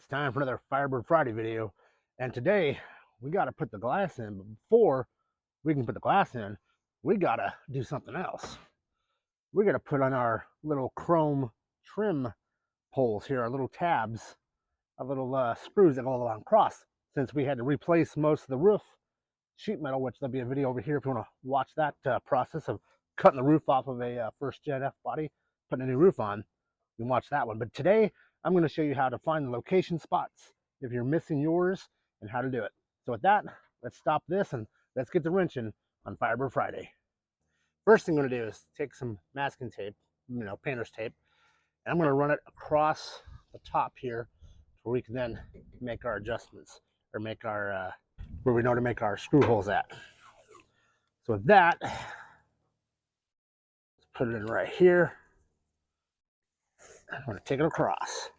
It's time for another Firebird Friday video, and today we got to put the glass in, but before we can put the glass in, we got to do something else. We got to put on our little chrome trim poles here, our little tabs, our little screws that go along across, since we had to replace most of the roof sheet metal, which there'll be a video over here if you want to watch that process of cutting the roof off of a first gen F body, putting a new roof on. You can watch that one. But today I'm going to show you how to find the location spots if you're missing yours and how to do it. So with that, let's stop this and let's get the wrenching on Firebird Friday. First thing I'm going to do is take some masking tape, painter's tape, and I'm going to run it across the top here where we can then make our adjustments or make our where we know to make our screw holes at. So with that, let's put it in right here. I'm going to take it across.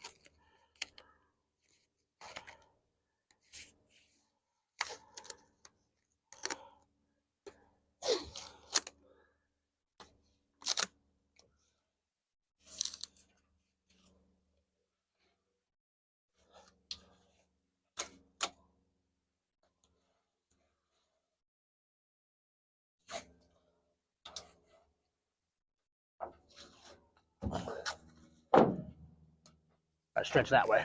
I stretch that way.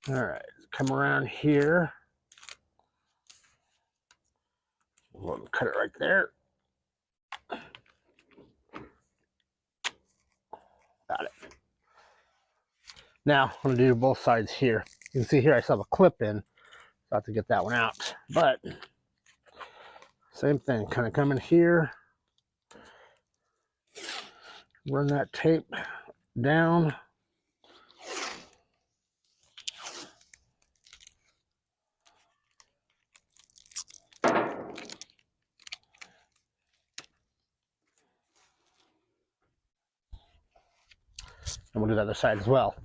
All right, come around here. We'll cut it right there. Got it. Now I'm going to do both sides here. You can see here I still have a clip in, so I have to get that one out. But same thing, kind of come in here, run that tape down. And we'll do the other side as well.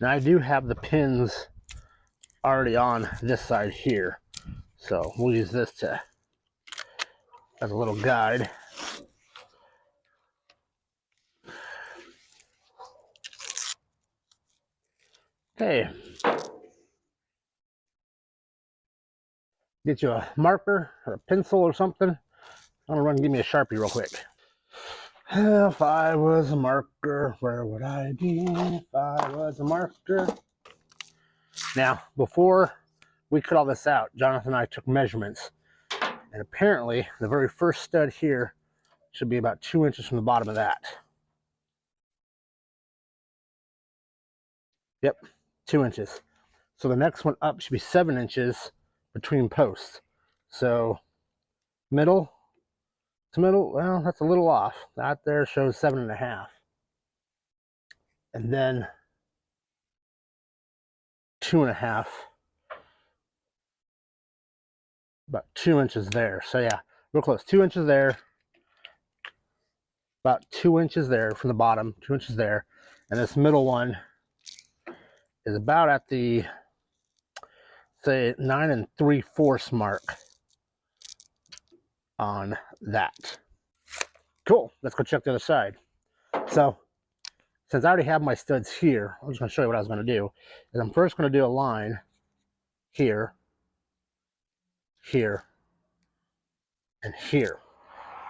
Now I do have the pins already on this side here, so we'll use this as a little guide. Okay, get you a marker or a pencil or something. I'm gonna run and give me a Sharpie real quick. If I was a marker, where would I be if I was a marker? Now, before we cut all this out, Jonathan and I took measurements, and apparently the very first stud here should be about 2 inches from the bottom of that. Yep, 2 inches. So the next one up should be 7 inches between posts. So middle to middle, well, that's a little off. That there shows 7.5. And then 2.5. About 2 inches there. So yeah, real close. 2 inches there. About 2 inches there from the bottom. 2 inches there. And this middle one is about at the, say, 9 3/4 mark on that. Cool. Let's go check the other side. So, since I already have my studs here, I'm just going to show you what I was going to do. Is I'm first going to do a line here, here, and here.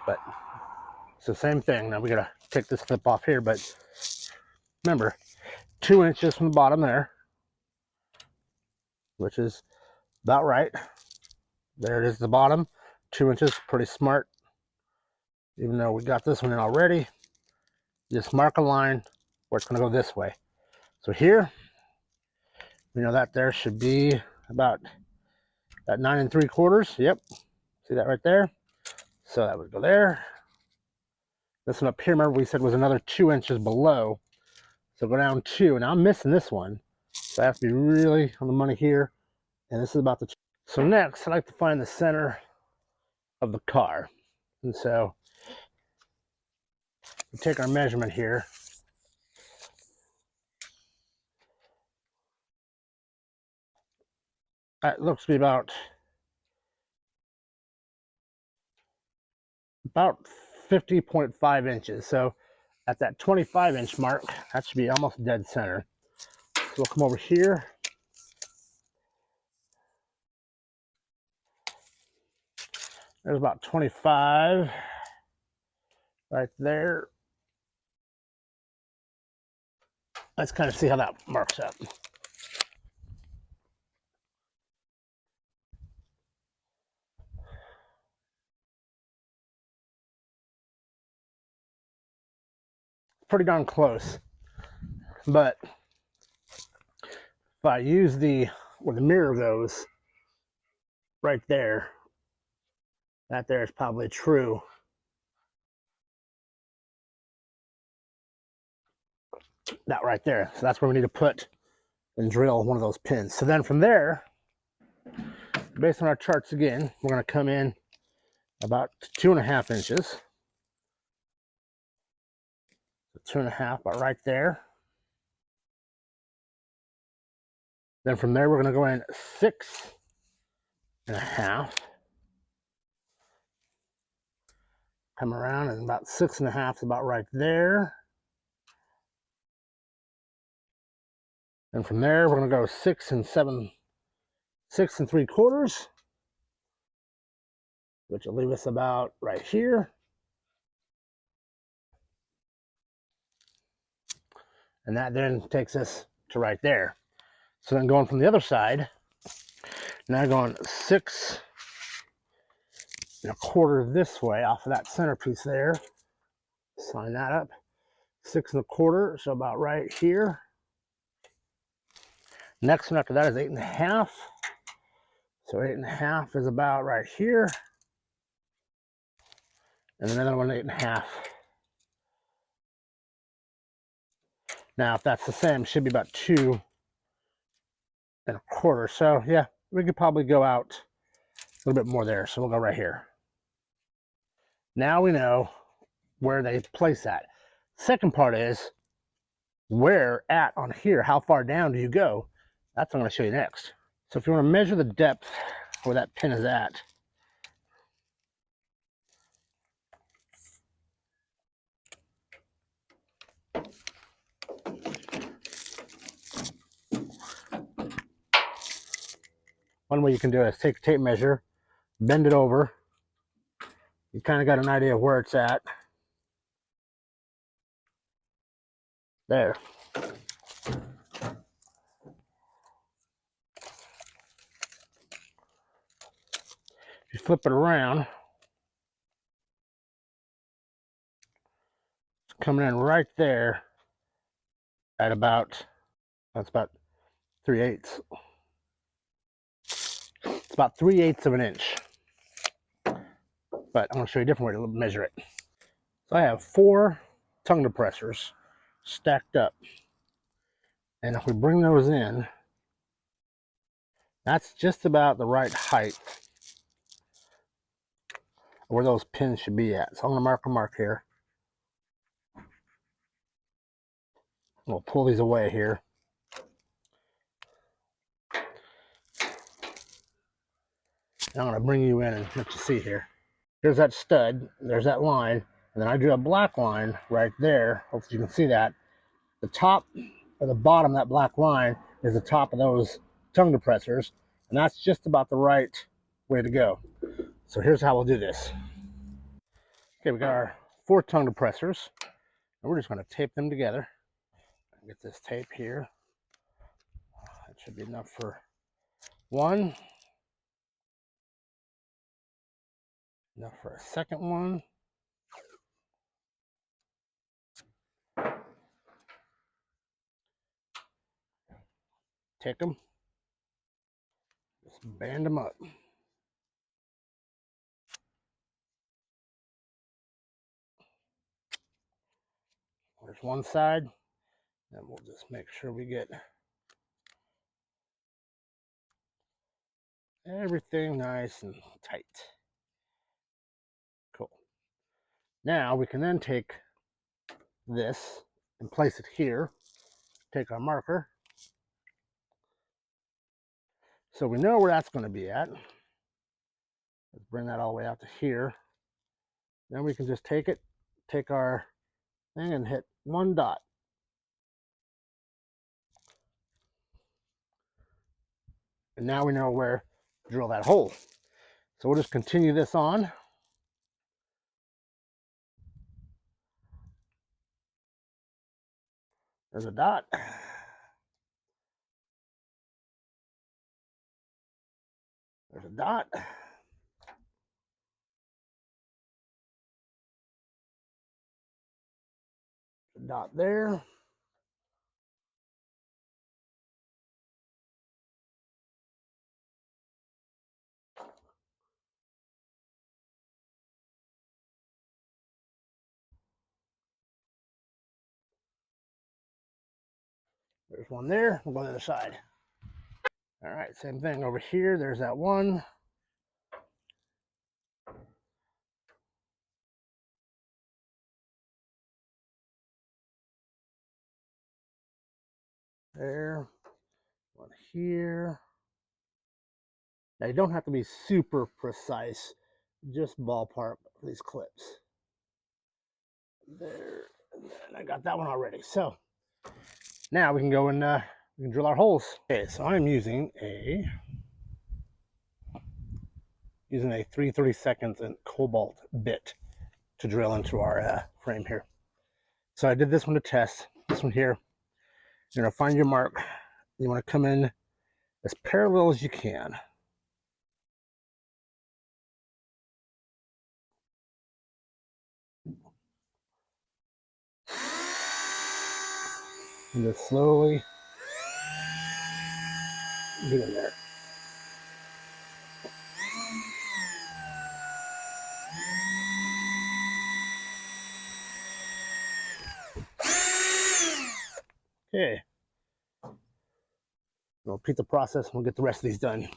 But so same thing. Now we got to take this clip off here, but remember, 2 inches from the bottom there, which is about right. There it is, the bottom. 2 inches, pretty smart. Even though we got this one in already, just mark a line where it's going to go this way. So here, that there should be about that 9 3/4. Yep, see that right there? So that would go there. This one up here, remember we said was another 2 inches below. So go down 2. Now I'm missing this one, so I have to be really on the money here. And this is about the. So next, I like to find the center of the car. And so we take our measurement here. That looks to be about 50.5 inches. So at that 25-inch mark, that should be almost dead center. So we'll come over here. There's about 25 right there. Let's kind of see how that marks up. Pretty darn close. But if I use where the mirror goes, right there, that there is probably true. That right there. So that's where we need to put and drill one of those pins. So then from there, based on our charts again, we're going to come in about 2.5 inches. 2.5, about right there. Then from there, we're going to go in 6.5. Come around, and about 6.5 is about right there. And from there, we're going to go 6 3/4, which will leave us about right here. And that then takes us to right there. So then going from the other side, now going 6 1/4 this way off of that centerpiece there. Line that up. 6 1/4, so about right here. Next one after that is 8.5. So 8.5 is about right here. And another one 8.5. Now, if that's the same, it should be about 2 1/4. So yeah, we could probably go out a little bit more there. So we'll go right here. Now we know where they place that. Second part is where at on here, how far down do you go? That's what I'm going to show you next. So if you want to measure the depth where that pin is at, one way you can do it is take a tape measure, bend it over. You kind of got an idea of where it's at. There. If you flip it around, it's coming in right there at about, that's about 3/8. It's about 3/8 of an inch. But I'm going to show you a different way to measure it. So I have 4 tongue depressors stacked up. And if we bring those in, that's just about the right height where those pins should be at. So I'm going to mark here. We'll pull these away here. And I'm going to bring you in and let you see here. Here's that stud, there's that line, and then I drew a black line right there. Hopefully you can see that. The top or the bottom of that black line is the top of those tongue depressors, and that's just about the right way to go. So here's how we'll do this. Okay, we got our 4 tongue depressors, and we're just going to tape them together. Get this tape here. That should be enough for one. Enough for a second one. Take them. Just band them up. There's one side. And we'll just make sure we get everything nice and tight. Now we can then take this and place it here. Take our marker. So we know where that's going to be at. Let's bring that all the way out to here. Then we can just take our thing and hit one dot. And now we know where to drill that hole. So we'll just continue this on. There's a dot. There's a dot. A dot there. There's one there. We'll go to the other side. All right, same thing over here. There's that one. There. One here. Now you don't have to be super precise. Just ballpark these clips. There. And then I got that one already. So now we can go and we can drill our holes. Okay, so I'm using a 3/32 and cobalt bit to drill into our frame here. So I did this one to test. This one here. You're gonna find your mark. You want to come in as parallel as you can. And just slowly get in there. Okay. We'll repeat the process and we'll get the rest of these done.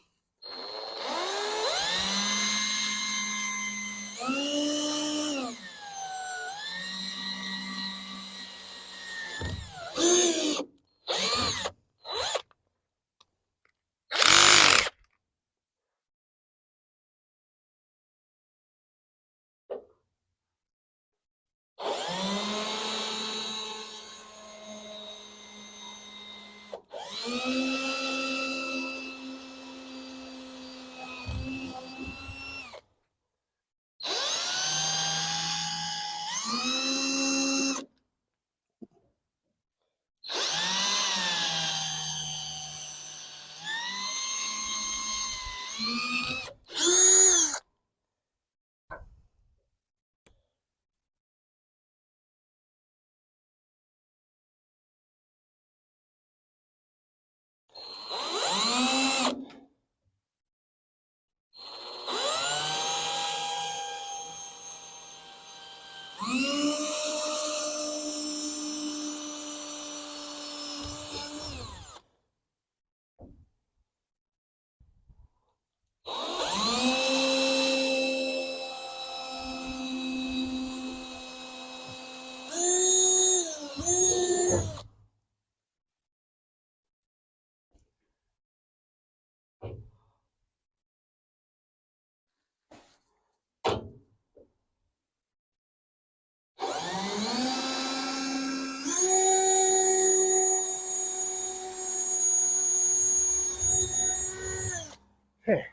Okay.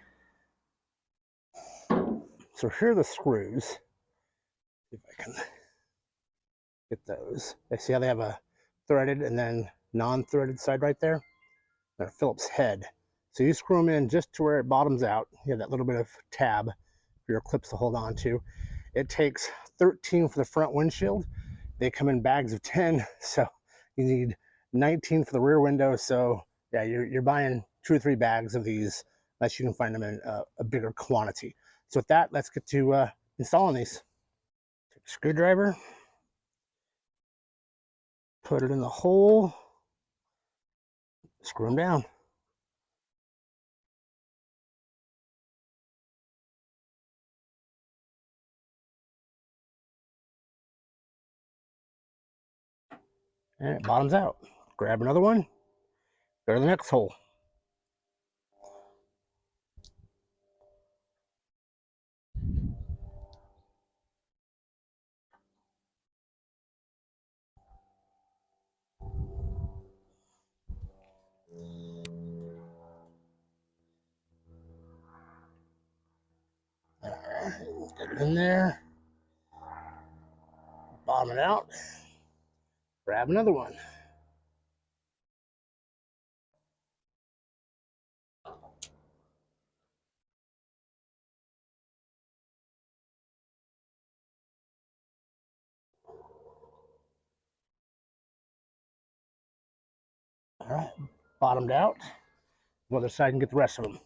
So here are the screws. See if I can get those. I see how they have a threaded and then non-threaded side right there. They're Phillips head. So you screw them in just to where it bottoms out. You have that little bit of tab for your clips to hold on to. It takes 13 for the front windshield. They come in bags of 10, so you need 19 for the rear window. So yeah, you're buying 2 or 3 bags of these, unless you can find them in a bigger quantity. So with that, let's get to installing these. Take a screwdriver, put it in the hole, screw them down. and it bottoms out. Grab another one, go to the next hole. Get it in there, bottom it out, grab another one. All right, bottomed out. The other side and get the rest of them.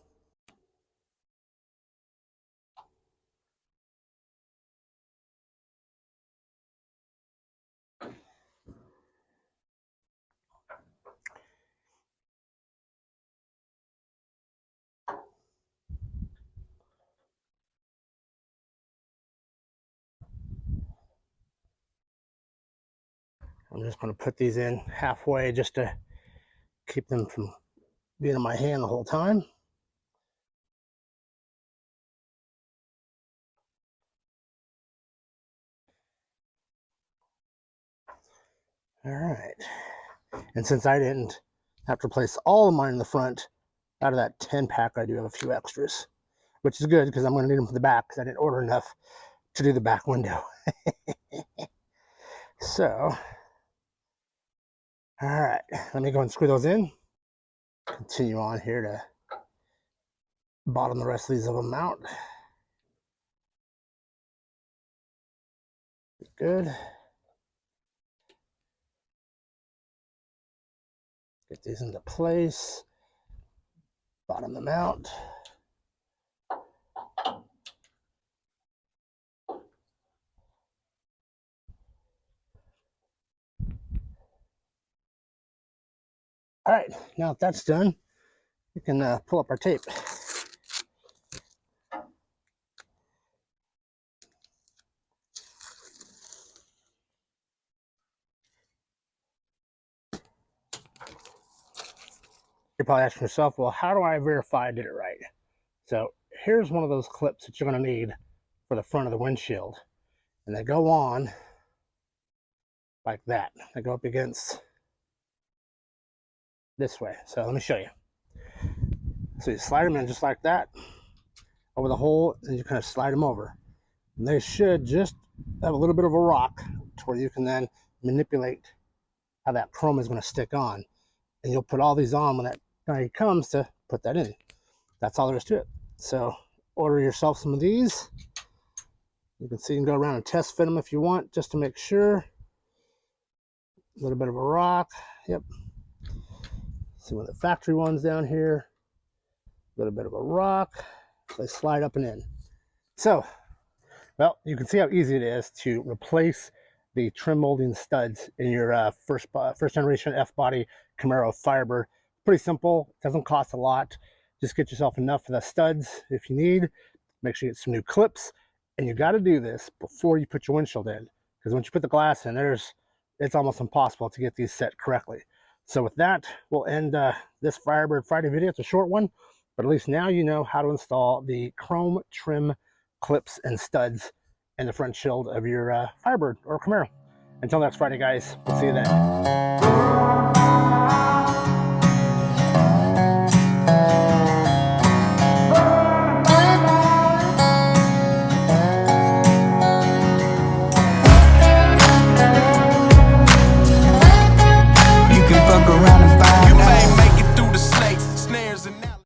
I'm just going to put these in halfway just to keep them from being in my hand the whole time. All right. And since I didn't have to replace all of mine in the front, out of that 10 pack, I do have a few extras, which is good because I'm going to need them for the back because I didn't order enough to do the back window. So, all right, let me go and screw those in. Continue on here to bottom the rest of these of them out. Good. Get these into place. Bottom them out. All right, now that that's done, we can pull up our tape. You're probably asking yourself, well, how do I verify I did it right? So here's one of those clips that you're going to need for the front of the windshield. And they go on like that. They go up against this way. So let me show you. So you slide them in just like that over the hole, and you kind of slide them over. And they should just have a little bit of a rock to where you can then manipulate how that chrome is going to stick on. And you'll put all these on when that time comes to put that in. That's all there is to it. So order yourself some of these. You can see you can go around and test fit them if you want, just to make sure. A little bit of a rock. Yep. See one of the factory ones down here. A little bit of a rock. They slide up and in. So, well, you can see how easy it is to replace the trim molding studs in your first generation F-body Camaro Firebird. Pretty simple. It doesn't cost a lot. Just get yourself enough of the studs if you need. Make sure you get some new clips. And you got to do this before you put your windshield in. Because once you put the glass in, it's almost impossible to get these set correctly. So with that, we'll end this Firebird Friday video. It's a short one, but at least now you know how to install the chrome trim clips and studs in the front shield of your Firebird or Camaro. Until next Friday, guys, we'll see you then.